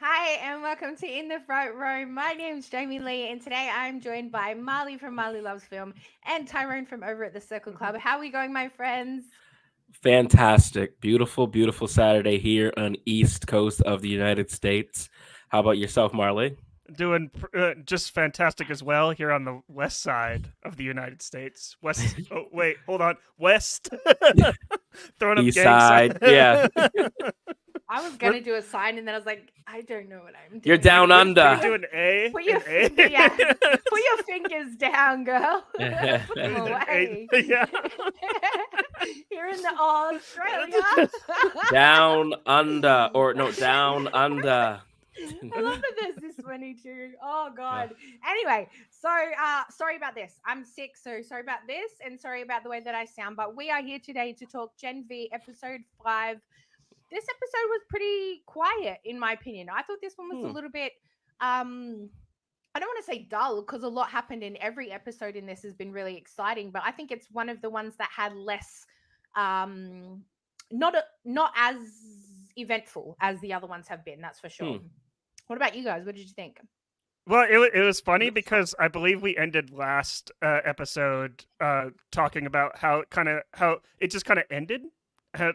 Hi, and welcome to In the Front Row. My name's Jamie Lee, and today I'm joined by Marley from Marley Loves Film and Tyrone from over at the Circle Club. How are we going, my friends? Fantastic. Beautiful, beautiful Saturday here on East Coast of the United States. How about yourself, Marley? Doing just fantastic as well here on the west side of the United States. West. Oh wait, hold on. West. Throwing up East gang side. sign. Yeah. I was gonna do a sign, and then I was like, I don't know what I'm You're doing. down We're under. doing A. Put your and A. finger, yeah. Put your fingers down, girl. Put them And away. A. Yeah. You're in the Australia. Down under. Or no, down under. I love that there's this many too. Oh god. Anyway, so sorry about this. I'm sick, so sorry about this, and sorry about the way that I sound. But we are here today to talk Gen V episode 5. This episode was pretty quiet, in my opinion. I thought this one was a little bit I don't want to say dull because a lot happened in every episode in this has been really exciting, but I think it's one of the ones that had less not as eventful as the other ones have been, that's for sure. What about you guys? What did you think? Well, it was funny because I believe we ended last episode talking about how it just kind of ended,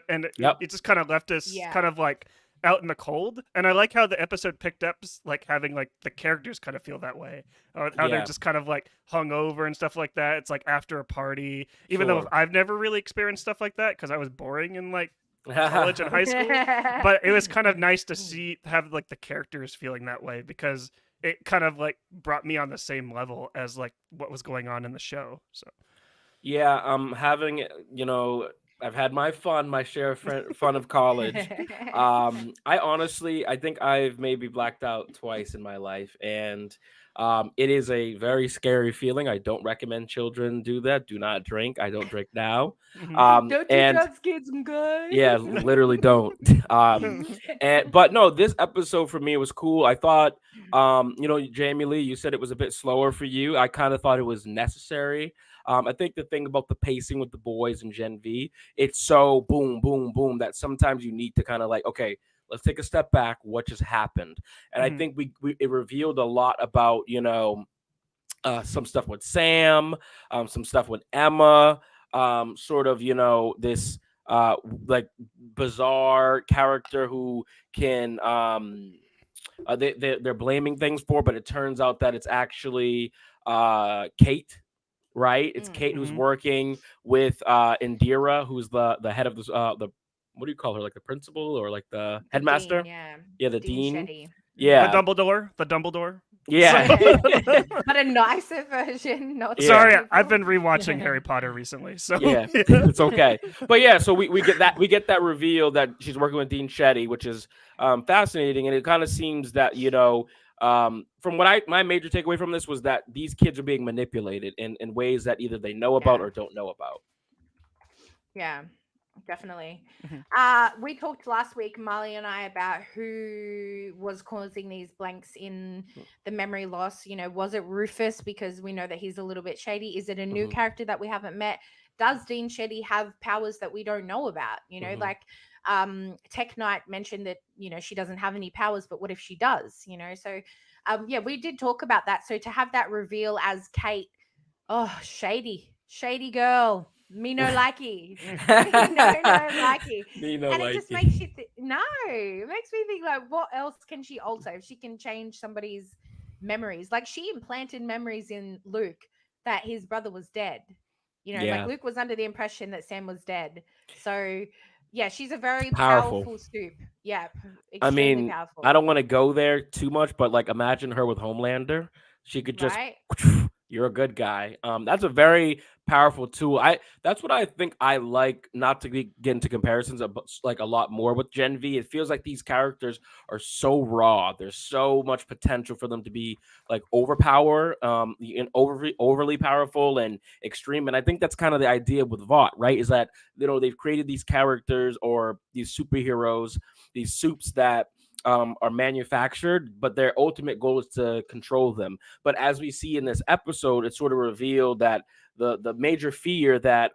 and it just kind of left us kind of like out in the cold. And I like how the episode picked up, like having like the characters kind of feel that way, or how they're just kind of like hung over and stuff like that. It's like after a party, even though I've never really experienced stuff like that because I was boring in like college and high school. But it was kind of nice to have like the characters feeling that way because it kind of like brought me on the same level as like what was going on in the show. So having I've had my share of fun of college. I think I've maybe blacked out twice in my life, and it is a very scary feeling. I don't recommend children do that. Do not drink. I don't drink now. Don't do drugs, kids, I'm good. Yeah, literally don't. But no, this episode for me was cool. I thought, Jamie Lee, you said it was a bit slower for you. I kind of thought it was necessary. I think the thing about the pacing with the boys and Gen V, it's so boom, boom, boom that sometimes you need to kind of like, okay, let's take a step back. What just happened? And I think it revealed a lot about some stuff with Sam, some stuff with Emma, sort of this like bizarre character who can they're blaming things for, but it turns out that it's actually Kate. Right, it's Kate who's working with Indira, who's the head of the what do you call her, like the principal or like the headmaster? Dean, the dean. Shetty. Yeah, the Dumbledore. Yeah, but a nicer version. Not sorry, I've been rewatching Harry Potter recently, so yeah, it's okay. But yeah, so we get that reveal that she's working with Dean Shetty, which is fascinating, and it kind of seems that from what my major takeaway from this was that these kids are being manipulated in ways that either they know about or don't know about. Yeah, definitely. We talked last week, Marley and I, about who was causing these blanks in the memory loss. Was it Rufus? Because we know that he's a little bit shady. Is it a new character that we haven't met? Does Dean Shetty have powers that we don't know about? Like Tech Knight mentioned that she doesn't have any powers, but what if she does? So we did talk about that. So to have that reveal as Kate, shady girl, me no likey, likey, and it just makes you it makes me think, like, what else can she alter if she can change somebody's memories? Like, she implanted memories in Luke that his brother was dead. Like Luke was under the impression that Sam was dead. So yeah, she's a very powerful Supe. Yeah, extremely powerful. I don't want to go there too much, but like, imagine her with Homelander. She could just, you're a good guy. That's a very powerful tool. That's what I think I like, not to get into comparisons, but like a lot more with Gen V. It feels like these characters are so raw. There's so much potential for them to be like and overly powerful and extreme. And I think that's kind of the idea with Vought, right? Is that they've created these characters or these superheroes, these Supes that are manufactured, but their ultimate goal is to control them. But as we see in this episode, it's sort of revealed that the major fear that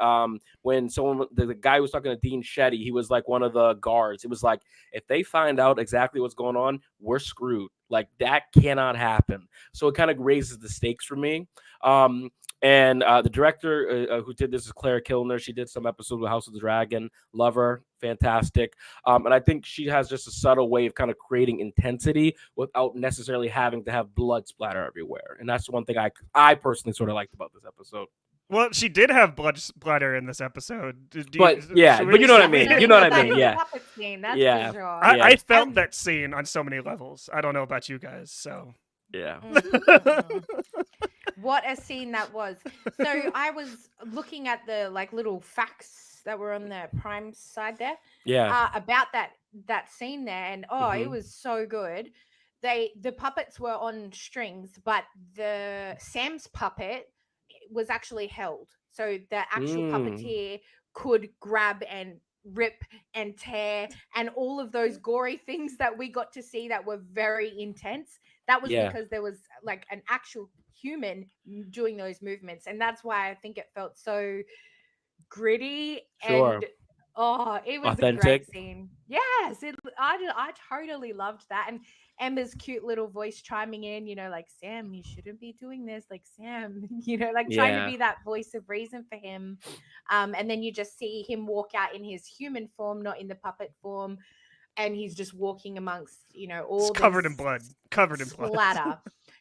when someone the guy who was talking to Dean Shetty, he was like one of the guards. It was like, if they find out exactly what's going on, we're screwed. Like, that cannot happen. So it kind of raises the stakes for me. And the director who did this is Claire Kilner. She did some episodes of House of the Dragon. Love her. Fantastic. And I think she has just a subtle way of kind of creating intensity without necessarily having to have blood splatter everywhere. And that's the one thing I personally sort of liked about this episode. Well, she did have blood splatter in this episode. But you know what I mean. You know what I mean. Yeah. Scene, that's for sure. I felt that scene on so many levels. I don't know about you guys, so. Yeah. What a scene that was. So I was looking at the like little facts that were on the Prime side there. Yeah. About that scene there, and it was so good. The puppets were on strings, but the Sam's puppet was actually held. So the actual puppeteer could grab and rip and tear and all of those gory things that we got to see that were very intense. That was because there was like an actual human doing those movements, and that's why I think it felt so gritty and it was authentic. A great scene. Yes, I totally loved that. And Emma's cute little voice chiming in, like, Sam, you shouldn't be doing this, like, Sam, like trying to be that voice of reason for him. And then you just see him walk out in his human form, not in the puppet form. And he's just walking amongst, all it's covered in blood. Splatter.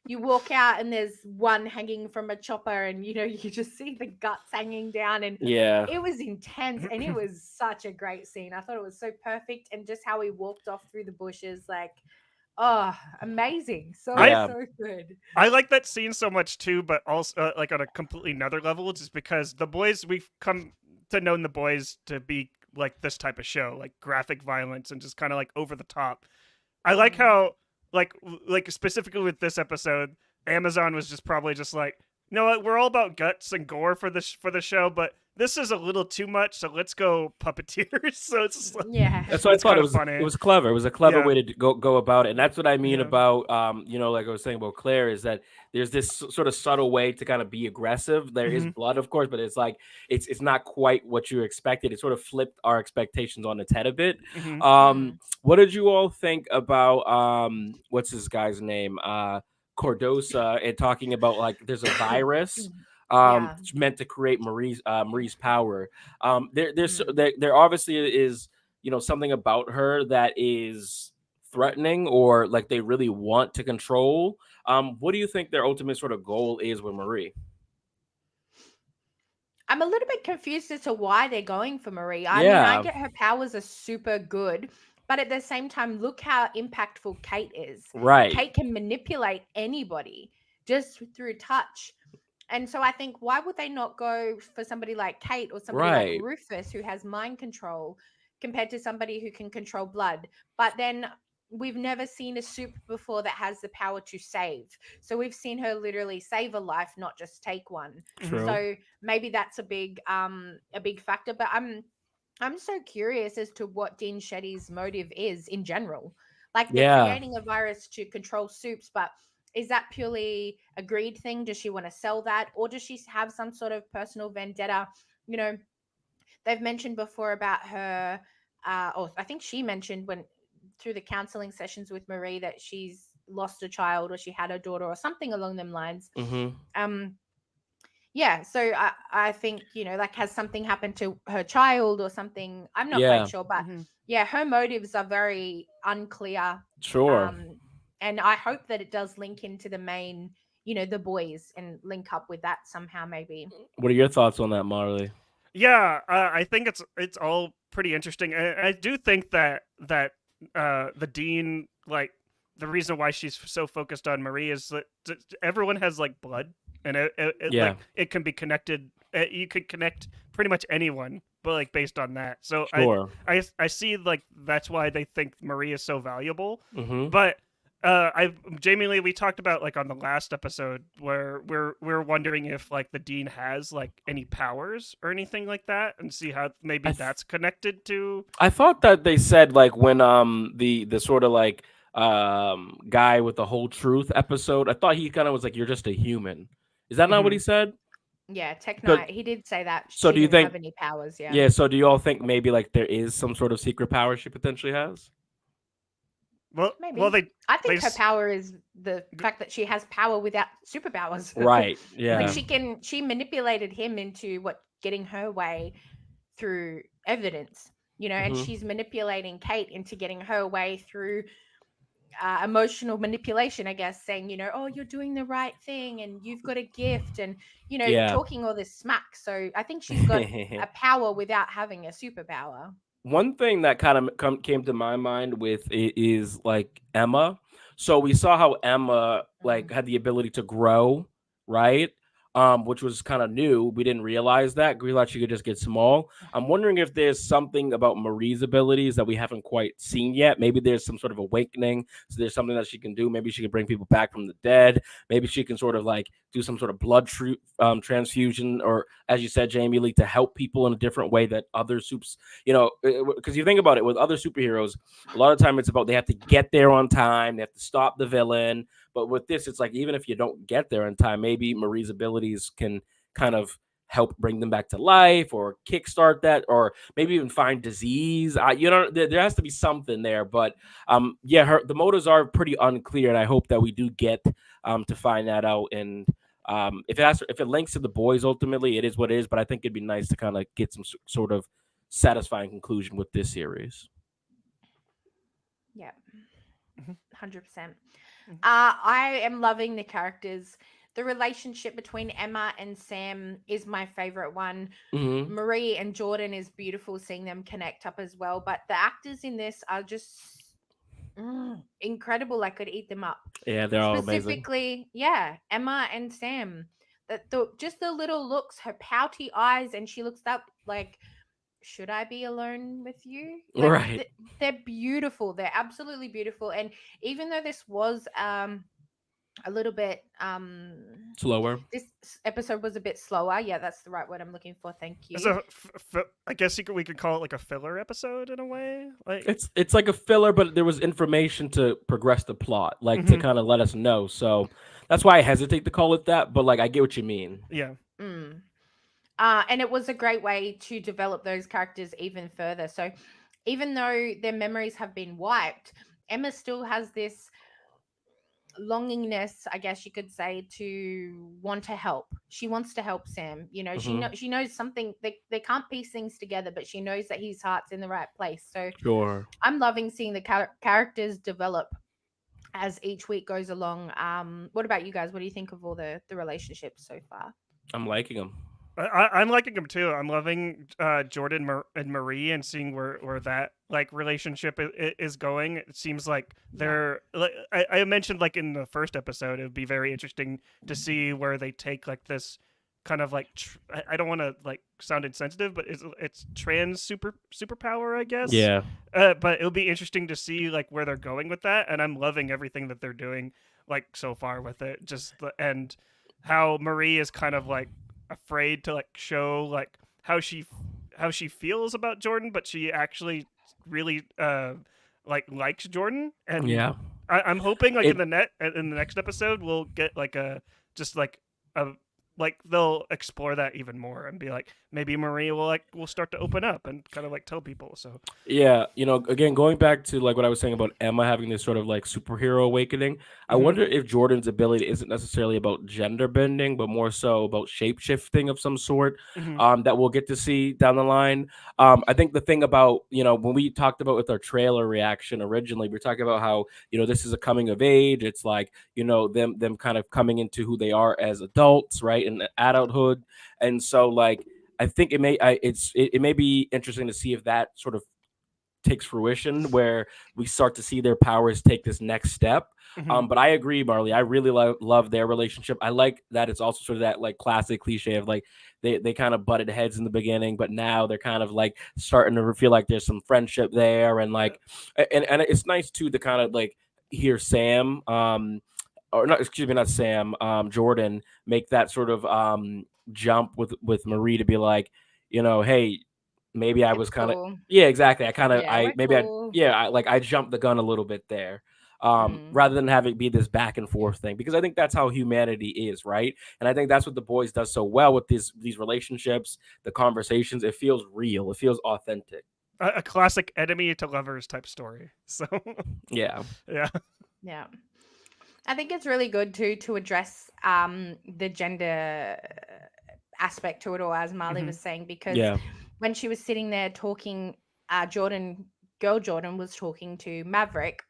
You walk out and there's one hanging from a chopper, and you just see the guts hanging down, and it was intense, and it was such a great scene. I thought it was so perfect, and just how he walked off through the bushes, like, amazing. So good. I like that scene so much too, but also like on a completely another level, just because the boys, we've come to know the boys to be like this type of show, like graphic violence and just kind of like over the top. I like how like specifically with this episode, Amazon was just probably just like, you know what, we're all about guts and gore for the show, but this is a little too much, so let's go puppeteers. So it's just like, that's what I thought. It was clever. It was a clever way to go about it, and that's what I mean about like I was saying about Claire, is that there's this sort of subtle way to kind of be aggressive. There is blood, of course, but it's like it's not quite what you expected. It sort of flipped our expectations on its head a bit. What did you all think about what's this guy's name, Cordosa, and talking about like there's a virus meant to create Marie's power. There obviously is something about her that is threatening, or like they really want to control. What do you think their ultimate sort of goal is with Marie? I'm a little bit confused as to why they're going for Marie. I mean, I get her powers are super good, but at the same time, look how impactful Kate is. Right. Kate can manipulate anybody just through touch. And so I think, why would they not go for somebody like Kate or somebody like Rufus, who has mind control, compared to somebody who can control blood? But then we've never seen a Supe before that has the power to save. So we've seen her literally save a life, not just take one. True. So maybe that's a big factor. But I'm so curious as to what Dean Shetty's motive is in general. Like, they're creating a virus to control Supes, but is that purely a greed thing? Does she want to sell that? Or does she have some sort of personal vendetta? They've mentioned before about her, or I think she mentioned through the counseling sessions with Marie that she's lost a child, or she had a daughter, or something along them lines. So I think, like, has something happened to her child or something? I'm not quite sure, but her motives are very unclear. Sure. And I hope that it does link into the main, the boys, and link up with that somehow, maybe. What are your thoughts on that, Marley? Yeah, I think it's all pretty interesting. And I do think that the Dean, like, the reason why she's so focused on Marie is that everyone has like blood, and like, it can be connected. You could connect pretty much anyone, but like based on that. So I see, like, that's why they think Marie is so valuable. But Jamie Lee, we talked about, like, on the last episode where we're wondering if, like, the Dean has like any powers or anything like that, and see how maybe that's connected to. I thought that they said, like, when the sort of like guy with the whole truth episode. I thought he kind of was like, "You're just a human." Is that not what he said? Yeah, Tech So, Knight. He did say that so she do you didn't have think? any powers. Yeah. Yeah. So do you all think maybe like there is some sort of secret power she potentially has? Well, Maybe. they. I think her s- power is the fact that she has power without superpowers. Right. Like Yeah. she manipulated him into getting her way through evidence, and Hmm. she's manipulating Kate into getting her way through emotional manipulation, I guess, saying, oh, you're doing the right thing and you've got a gift and, Yeah. talking all this smack. So I think she's got a power without having a superpower. One thing that kind of came to my mind with it is like Emma. So we saw how Emma like had the ability to grow, right? Which was kind of new. We didn't realize that. We thought she could just get small. I'm wondering if there's something about Marie's abilities that we haven't quite seen yet. Maybe there's some sort of awakening. So there's something that she can do. Maybe she can bring people back from the dead. Maybe she can sort of like do some sort of blood transfusion, or as you said, Jamie Lee, to help people in a different way that other Supes, because you think about it with other superheroes, a lot of time it's about they have to get there on time, they have to stop the villain. But with this, it's like even if you don't get there in time, maybe Marie's abilities can kind of help bring them back to life or kickstart that, or maybe even find disease. There has to be something there. But yeah, the motives are pretty unclear, and I hope that we do get to find that out. And if it links to the boys, ultimately, it is what it is. But I think it'd be nice to kind of get some sort of satisfying conclusion with this series. Yeah, 100%. I am loving the characters. The relationship between Emma and Sam is my favorite one. Mm-hmm. Marie and Jordan is beautiful, seeing them connect up as well. But the actors in this are just incredible. I could eat them up. Yeah, they're all amazing. Specifically, yeah, Emma and Sam. Just the little looks, her pouty eyes, and she looks up like, should I be alone with you? Like, Right. they're beautiful. They're absolutely beautiful. And even though this was a little bit Slower. this episode was a bit slower. Yeah, that's the right word I'm looking for. Thank you. So I guess we could call it like a filler episode in a way. Like it's like a filler, but there was information to progress the plot, like to kind of let us know. So that's why I hesitate to call it that. But like, I get what you mean. Yeah. And it was a great way to develop those characters even further. So even though their memories have been wiped, Emma still has this longingness, I guess you could say, to want to help. She wants to help Sam. She knows something. They can't piece things together, but she knows that his heart's in the right place. So Sure. I'm loving seeing the characters develop as each week goes along. What about you guys? What do you think of all the relationships so far? I'm liking them. I'm liking them too. I'm loving Jordan and Marie and seeing where that like relationship is going. It seems like they're like I mentioned like in the first episode, it would be very interesting to see where they take like this kind of like I don't want to like sound insensitive, but it's trans superpower, I guess. Yeah. But it'll be interesting to see like where they're going with that, and I'm loving everything that they're doing like so far with it. And how Marie is kind of like afraid to like show like how she feels about Jordan, but she actually really like likes Jordan. And yeah, I'm hoping like in the next episode we'll get like a like they'll explore that even more and be like maybe Marie will start to open up and kind of like tell people. So yeah, again, going back to like what I was saying about Emma having this sort of like superhero awakening, I wonder if Jordan's ability isn't necessarily about gender bending, but more so about shape shifting of some sort. That we'll get to see down the line. I think the thing about when we talked about with our trailer reaction originally, we were talking about how this is a coming of age. It's like them kind of coming into who they are as adults, right, in adulthood. And so like I think it may be interesting to see if that sort of takes fruition, where we start to see their powers take this next step. But I agree, Marley. I really love their relationship. I like that it's also sort of that like classic cliche of like they kind of butted heads in the beginning, but now they're kind of like starting to feel like there's some friendship there, and like and it's nice too to kind of like hear Sam or not, excuse me, not Sam, Jordan make that sort of jump with Marie to be like, hey, maybe I was kind of, yeah, exactly. I kind of, I maybe cool. I jumped the gun a little bit there. rather than having be this back and forth thing, because I think that's how humanity is, right? And I think that's what The Boys does so well with these relationships, the conversations. It feels real, it feels authentic. A classic enemy to lovers type story. So yeah. I think it's really good too to address the gender aspect to it all, as Marley was saying, because when she was sitting there talking, Jordan was talking to Maverick,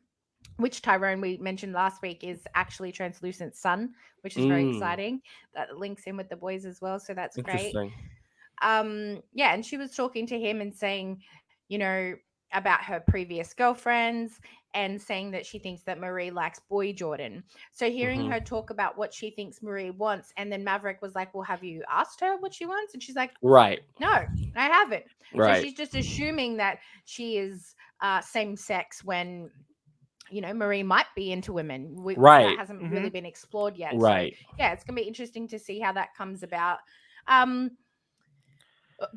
which Tyrone we mentioned last week is actually Translucent's son, which is very exciting. That links in with The Boys as well, so that's great. And she was talking to him and saying, about her previous girlfriends, and saying that she thinks that Marie likes boy Jordan. So hearing her talk about what she thinks Marie wants, and then Maverick was like, well, have you asked her what she wants? And she's like, right, no, I haven't. Right. So she's just assuming that she is same sex when Marie might be into women. Right. That hasn't really been explored yet. Right. So yeah, it's gonna be interesting to see how that comes about.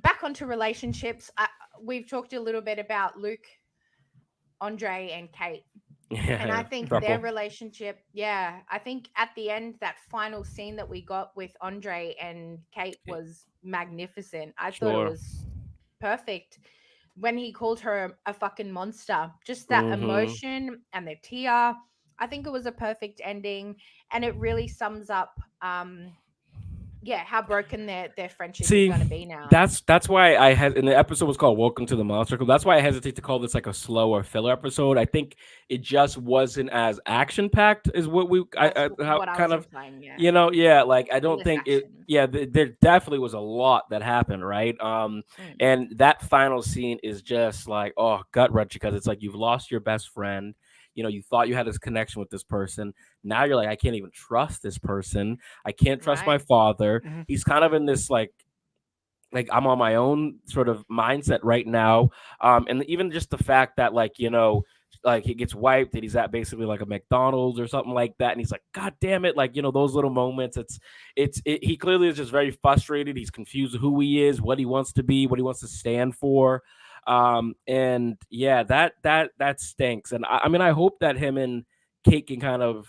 Back onto relationships, we've talked a little bit about Luke, Andre, and Kate. And I think their relationship, I think at the end, that final scene that we got with Andre and Kate was magnificent. I thought it was perfect when he called her a fucking monster. Just that emotion and the tear. I think it was a perfect ending, and it really sums up how broken their friendship is going to be now. That's why I had, and the episode was called Welcome to the Monster Club. That's why I hesitate to call this like a slow or filler episode. I think it just wasn't as action packed as what I don't think it. There definitely was a lot that happened, right? And that final scene is just like, oh, gut wrenching, because it's like you've lost your best friend. You thought you had this connection with this person. Now you're like, I can't even trust this person. I can't trust my father. He's kind of in this like I'm on my own sort of mindset right now. And even just the fact that like he gets wiped and he's at basically like a McDonald's or something like that, and he's like, God damn it, like those little moments. He clearly is just very frustrated. He's confused who he is, what he wants to be, what he wants to stand for. And that stinks. And I mean, I hope that him and Kate can kind of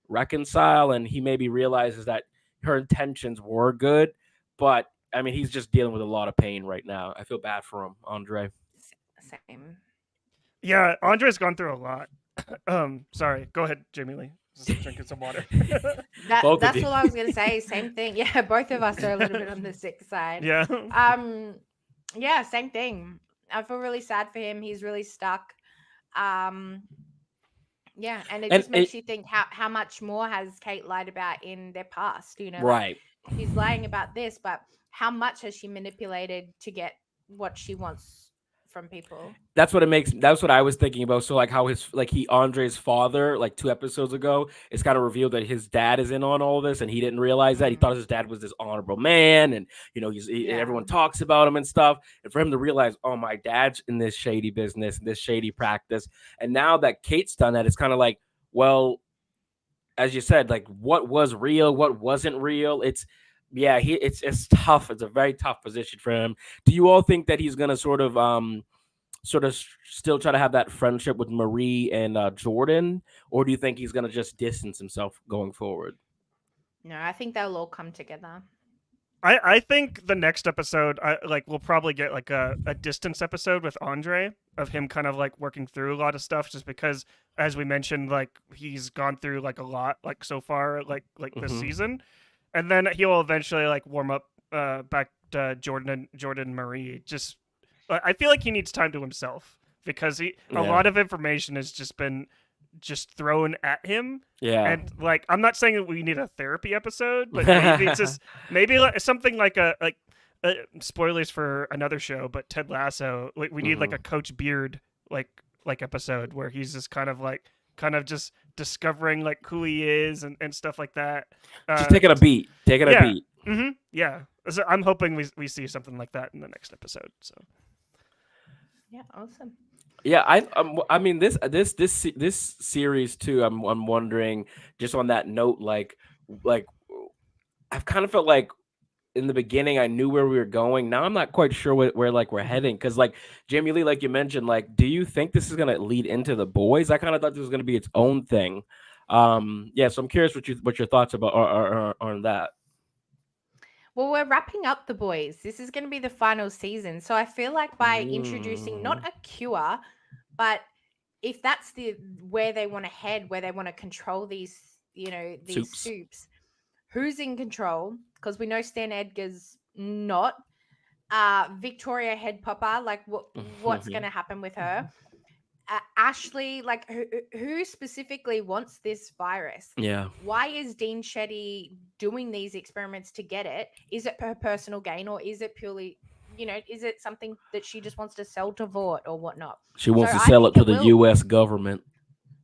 reconcile, and he maybe realizes that her intentions were good, but I mean, he's just dealing with a lot of pain right now. I feel bad for him, Andre. Same. Yeah, Andre's gone through a lot. Sorry, go ahead, Jamie Lee. Just drinking some water. That's what I was gonna say. Same thing. Yeah, both of us are a little bit on the sick side. Yeah. Yeah, same thing. I feel really sad for him. He's really stuck. And it just makes you think how much more has Kate lied about in their past, Right. Like, she's lying about this, but how much has she manipulated to get what she wants from people? That's what I was thinking about. So like how Andre's father, like 2 episodes ago, it's kind of revealed that his dad is in on all this, and he didn't realize that. He thought his dad was this honorable man, and everyone talks about him and stuff. And for him to realize, oh, my dad's in this shady business, this shady practice. And now that Kate's done that, it's kind of like, well, as you said, like what was real, what wasn't real. It's tough. It's a very tough position for him. Do you all think that he's gonna sort of still try to have that friendship with Marie and Jordan, or do you think he's gonna just distance himself going forward? No, I think they'll all come together. I think the next episode, we'll probably get like a distance episode with Andre, of him kind of like working through a lot of stuff, just because, as we mentioned, like he's gone through like a lot like so far, like this season. And then he'll eventually like warm up back to Jordan and Marie. Just, I feel like he needs time to himself, because a lot of information has just been thrown at him. Yeah. And like, I'm not saying that we need a therapy episode, but maybe it's just like something like spoilers for another show, but Ted Lasso. Like we need like a Coach Beard like episode where he's just kind of just discovering like who he is and stuff like that. Just taking a beat. Mm-hmm. Yeah. So I'm hoping we see something like that in the next episode. So. Yeah. Awesome. Yeah, I mean this series too. I'm wondering, just on that note, like I've kind of felt like in the beginning I knew where we were going. Now I'm not quite sure where like we're heading. Because like Jamie Lee, like you mentioned, like, do you think this is gonna lead into the boys? I kind of thought this was gonna be its own thing. Yeah. So I'm curious what your thoughts about are on that. Well, we're wrapping up the boys. This is going to be the final season. So I feel like by introducing not a cure, but if that's where they want to head, where they want to control these, these Supes, who's in control? Because we know Stan Edgar's not. Victoria Head Popper, like what's going to happen with her? Ashley, like who specifically wants this virus? Yeah. Why is Dean Shetty doing these experiments to get it? Is it her personal gain, or is it purely, is it something that she just wants to sell to Vought or whatnot? She wants to sell it to the U.S. government.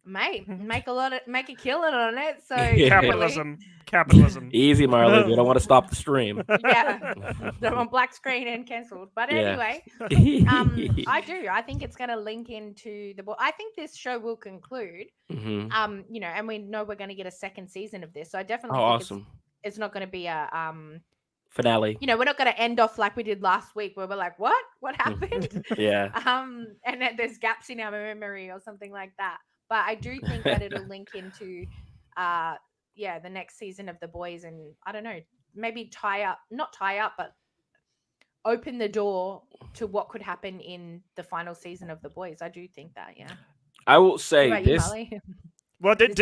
Mate, make a killing on it. So capitalism. Easy, Marley. We don't want to stop the stream. Yeah, they're on black screen and cancelled. But anyway, I do. I think it's going to link into the. I think this show will conclude. And we know we're going to get a second season of this. So I definitely think it's not going to be a finale. We're not going to end off like we did last week, where we're like, "What happened?" Yeah. And then there's gaps in our memory or something like that. But I do think that it'll link into, the next season of The Boys, and I don't know, maybe not tie up, but open the door to what could happen in the final season of The Boys. I do think that, yeah. I will say this. Well, did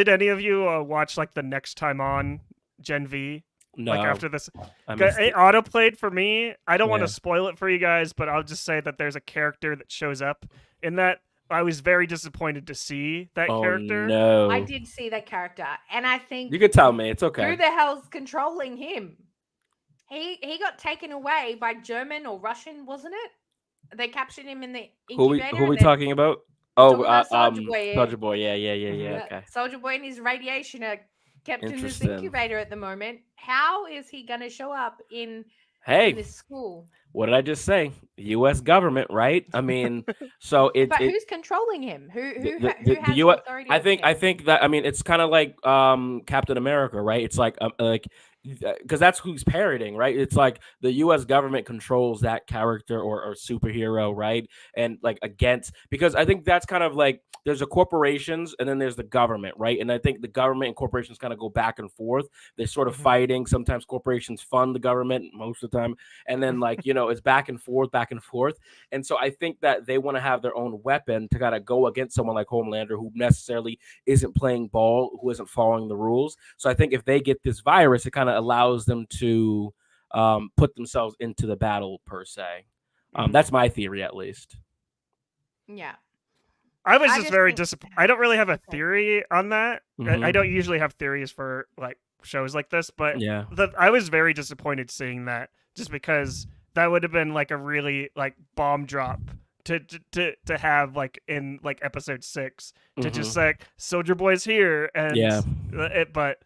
any of you watch like the Next Time On Gen V? No. Like after this, it auto-played for me. I don't want to spoil it for you guys, but I'll just say that there's a character that shows up in that. I was very disappointed to see that character. No. I did see that character, and I think you could tell me it's okay. Who the hell's controlling him? He got taken away by German or Russian, wasn't it? They captured him in the incubator. Who are we talking about? Oh, Soldier Boy. Soldier Boy. Yeah. Okay. Soldier Boy and his radiation are kept in this incubator at the moment. How is he going to show up in this school? What did I just say? U.S. government, right? I mean, so it. But who's controlling him? Who has the U.S. authority? I think that it's kind of like Captain America, right? It's like because that's who's parroting, right? It's like the U.S. government controls that character or superhero, right? And like because I think that's kind of like there's the corporations and then there's the government, right? And I think the government and corporations kind of go back and forth. They're sort of fighting. Sometimes corporations fund the government most of the time, and then it's back and forth. And so I think that they want to have their own weapon to kind of go against someone like Homelander, who necessarily isn't playing ball, who isn't following the rules. So I think if they get this virus, it kind of allows them to put themselves into the battle per se. That's my theory, at least. Yeah. I was just very disappointed. I don't really have a theory on that. I don't usually have theories for like shows like this, but I was very disappointed seeing that, just because that would have been like a really like bomb drop to have like in like episode 6 to just like Soldier Boy's here and but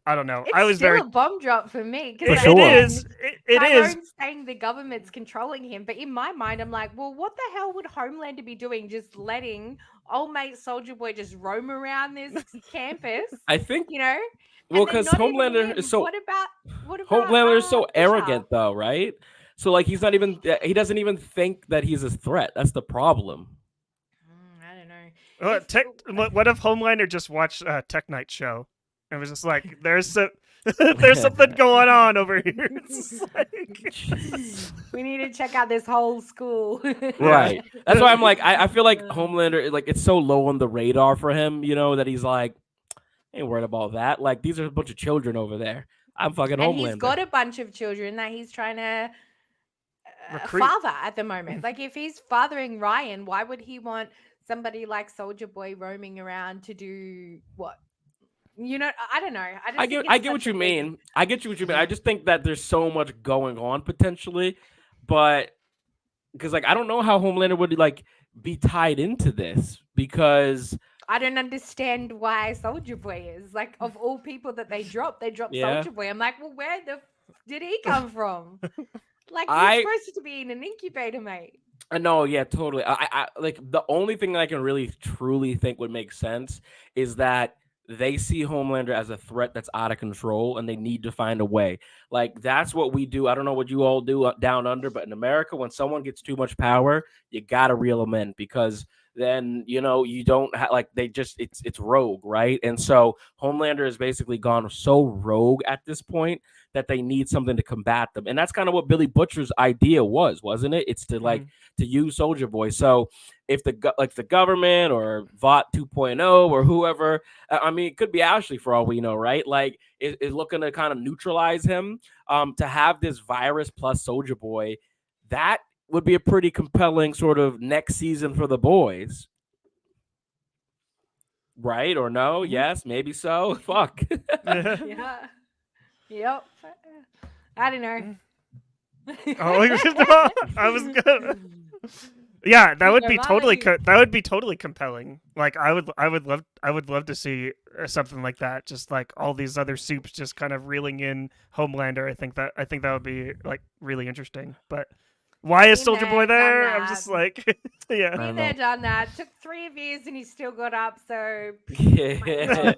I don't know. I was still a bomb drop for me because it is. Saying the government's controlling him, but in my mind, I'm like, well, what the hell would Homelander be doing? Just letting old mate Soldier Boy just roam around this campus? I think Well, because Homelander is so. What about Homelander is so arrogant, though, right? So like he doesn't even think that he's a threat. That's the problem. I don't know. What if Homelander just watched Tech Night show? It was just like, there's something going on over here. It's like... We need to check out this whole school. Right. That's why I'm like, I feel like Homelander, like it's so low on the radar for him, that he's like, ain't worried about that. Like these are a bunch of children over there. I'm fucking Homelander. He's got a bunch of children that he's trying to father at the moment. Like if he's fathering Ryan, why would he want somebody like Soldier Boy roaming around to do what? I don't know. I get what you mean. I get you what you mean. I just think that there's so much going on potentially, but because like I don't know how Homelander would like be tied into this, because I don't understand why Soldier Boy is like, of all people that they dropped Soldier Boy. I'm like, well, where did he come from? Like he's supposed to be in an incubator, mate. No, yeah, totally. I like the only thing that I can really truly think would make sense is that they see Homelander as a threat that's out of control, and they need to find a way. Like, that's what we do. I don't know what you all do down under, but in America, when someone gets too much power, you gotta reel them in, because then you don't like, they just, it's rogue, right? And so Homelander has basically gone so rogue at this point that they need something to combat them, and that's kind of what Billy Butcher's idea was, wasn't it? It's to like to use Soldier Boy. So if the government or Vought 2.0 or whoever, I mean, it could be Ashley for all we know, right? Like, is looking to kind of neutralize him, to have this virus plus Soldier Boy, that would be a pretty compelling sort of next season for the boys. Right or no? Yes, maybe so. Fuck. Yeah. Yep. I don't know. Oh, I was good. Yeah, that would be totally compelling. Like, I would love to see something like that. Just like all these other Supes just kind of reeling in Homelander. I think that would be like really interesting. But why is Soldier Boy there? I'm just like, yeah. Been there, done that. Took 3 years and he still got up. So yeah.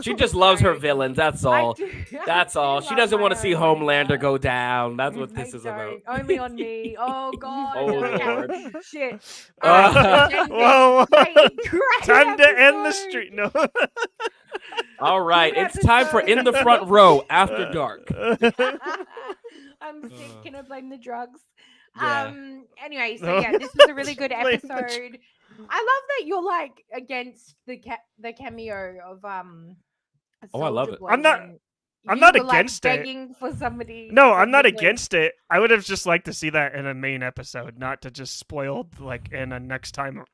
She just loves her villains. That's all. That's all. She doesn't want to see Homelander go down. That's what this is about. Only on me. Oh God. Oh Lord. Shit. Whoa. Time to end the street. No. All right. It's time for In the Front Row After Dark. I'm sick. Can I blame the drugs? Yeah. Anyway, so yeah, this was a really good episode. I love that you're like against the cameo of Oh, I love it. I'm not against it. Begging for somebody. No, I'm not against it. I would have just liked to see that in a main episode, not to just spoiled like in a next time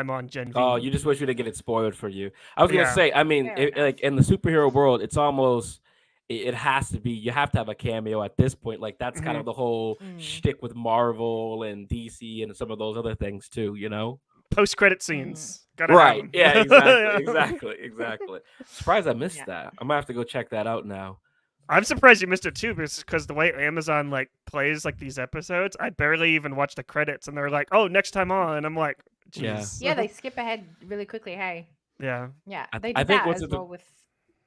on Gen V. Oh, you just wish you to get it spoiled for you. I was gonna say, I mean, like in the superhero world, it's almost. It has to be. You have to have a cameo at this point. Like, that's kind of the whole shtick with Marvel and DC and some of those other things too. Post-credit scenes. Right? Yeah. Exactly. Surprised I missed that. I'm gonna have to go check that out now. I'm surprised you missed it too, because the way Amazon like plays like these episodes, I barely even watch the credits, and they're like, "Oh, next time on." And I'm like, "Jeez." Yeah, they skip ahead really quickly. Hey. Yeah. Yeah, they did that as well with.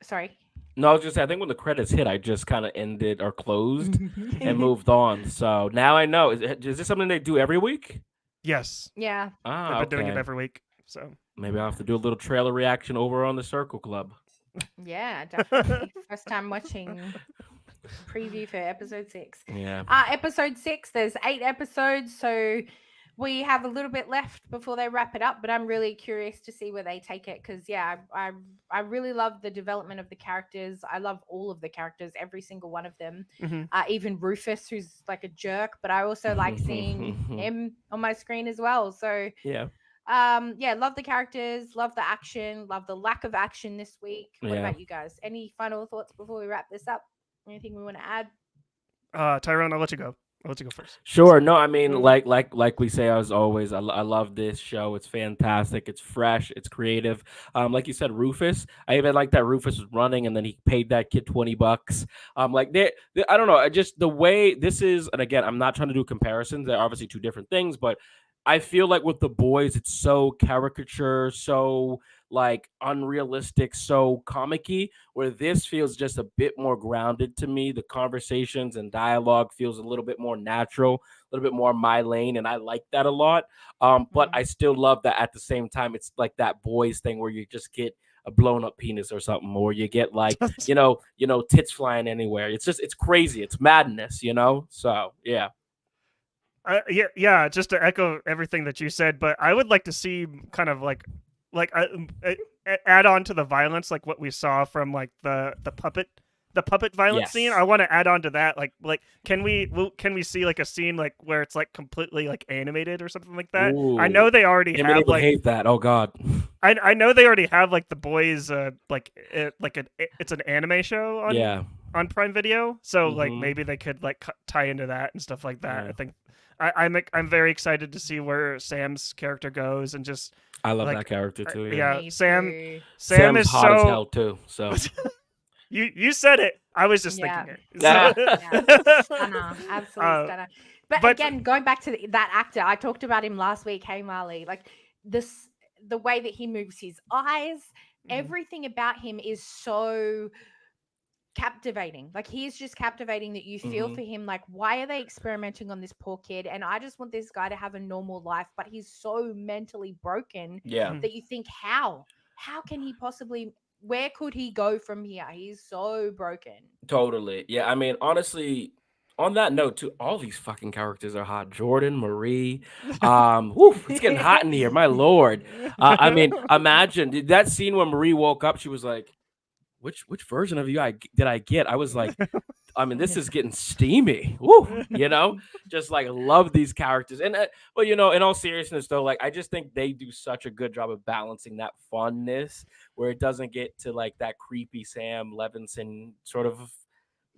Sorry. No, I was just saying, I think when the credits hit, I just kind of ended or closed and moved on. So now I know. Is this something they do every week? Yes. Yeah. They've been doing it every week. So maybe I'll have to do a little trailer reaction over on the Circle Club. Yeah, definitely. First time watching preview for episode 6. Yeah. Episode 6, there's 8 episodes, so we have a little bit left before they wrap it up, but I'm really curious to see where they take it, because I really love the development of the characters. I love all of the characters, every single one of them. Even Rufus, who's like a jerk, but I also like seeing him on my screen as well. So yeah, love the characters, love the action, love the lack of action this week. What about you guys? Any final thoughts before we wrap this up? Anything we want to add? Tyrone, I'll let you go. I'll let you go first. Sure. No, I mean, like we say as always, I love this show. It's fantastic. It's fresh. It's creative. Like you said, Rufus. I even like that Rufus was running and then he paid that kid $20. Like I don't know. Just the way this is, and again, I'm not trying to do comparisons. They're obviously two different things, but I feel like with the boys, it's so caricature, so like unrealistic, so comic-y, where this feels just a bit more grounded to me. The conversations and dialogue feels a little bit more natural, a little bit more my lane, and I like that a lot. But I still love that at the same time, it's like that boys thing where you just get a blown up penis or something, or you get like, tits flying anywhere. It's crazy. It's madness, So, yeah. Yeah, just to echo everything that you said, but I would like to see kind of like add on to the violence, like what we saw from like the puppet violence scene. I want to add on to that. Like can we see like a scene like where it's like completely like animated or something like that? Ooh. I know they already have like hate that. Oh God. I know they already have like the boys it's an anime show on Prime Video, so like maybe they could like tie into that and stuff like that. I think I'm very excited to see where Sam's character goes, and just I love that character too. Yeah, Sam Sam's is hot as hell too. So you said it. I was just thinking it. Stunner, absolute stunner. But again, going back to that actor, I talked about him last week. Hey Marley, like the way that he moves his eyes, everything about him is so captivating. Like, he's just captivating that you feel for him. Like, why are they experimenting on this poor kid? And I just want this guy to have a normal life, but he's so mentally broken that you think, how can he possibly, where could he go from here? He's so broken. Totally. Yeah, I mean, honestly, on that note too, all these fucking characters are hot. Jordan, Marie, it's getting hot in here, my lord. I mean, imagine that scene when Marie woke up, she was like, which version of you did I get? I was like, I mean, this is getting steamy. Woo, just like love these characters. And but in all seriousness though, like I just think they do such a good job of balancing that funness where it doesn't get to like that creepy Sam Levinson sort of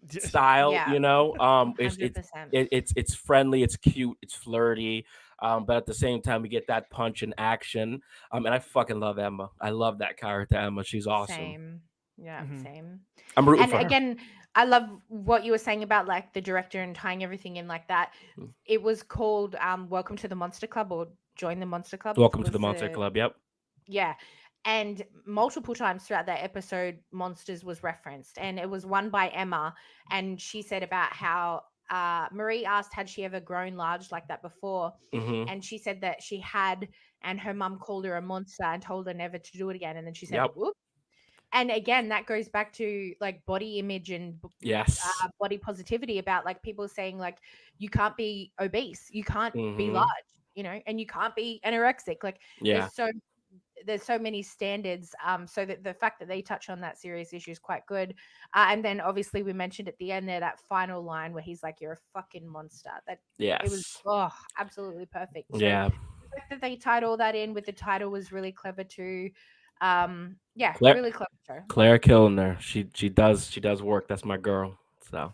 style. Yeah. It's friendly, it's cute, it's flirty. But at the same time, we get that punch and action. And I fucking love Emma. I love that character, Emma. She's awesome. Same. Yeah, same. I'm rooting and for again, I love what you were saying about like the director and tying everything in like that. It was called Welcome to the Monster Club, or Join the Monster Club. Welcome to the Monster Club. Yep. Yeah. And multiple times throughout that episode, Monsters was referenced, and it was one by Emma. And she said about how Marie asked, had she ever grown large like that before? And she said that she had, and her mum called her a monster and told her never to do it again. And then she said, whoop. And again, that goes back to like body image and body positivity, about like people saying like, you can't be obese, you can't be large, and you can't be anorexic. Like there's so many standards. So that the fact that they touch on that serious issue is quite good. And then obviously we mentioned at the end there, that final line where he's like, you're a fucking monster. It was absolutely perfect. So the fact that they tied all that in with the title was really clever too. Really clever show. Claire Kilner, she does work. That's my girl. So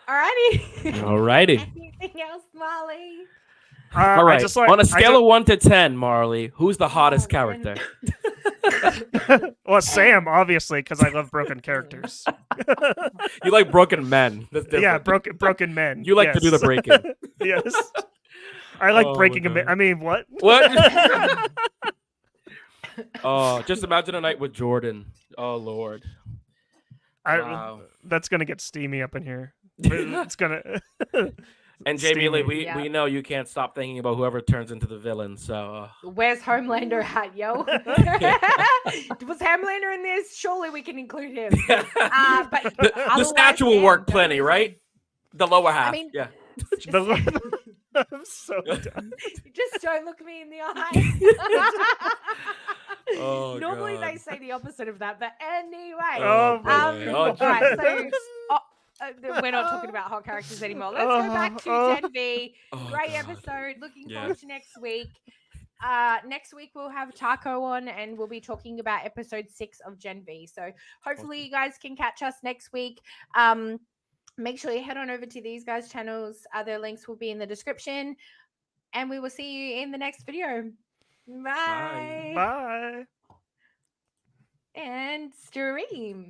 alrighty. Anything else, Marley? All right. On a scale of 1 to 10, Marley, who's the hottest character? Well, Sam, obviously, because I love broken characters. You like broken men. Yeah, broken men. You like to do the breaking. Yes. I like breaking a man. I mean, what? What? Oh, just imagine a night with Jordan. Oh, Lord. Wow. That's going to get steamy up in here. It's going to... And Jamie Lee, we know you can't stop thinking about whoever turns into the villain. So where's Homelander at, yo? Was Homelander in this? Surely we can include him. But the statue will work plenty, right? The lower half. I mean, yeah. I'm so done. Just don't look me in the eye. Normally they say the opposite of that, but anyway. All right, so we're not talking about hot characters anymore. Let's go back to Gen V. Great episode. Looking forward to next week. Next week we'll have Taco on, and we'll be talking about episode 6 of Gen V. So hopefully you guys can catch us next week. Make sure you head on over to these guys' channels. Their links will be in the description, and we will see you in the next video. Bye. Bye. And stream.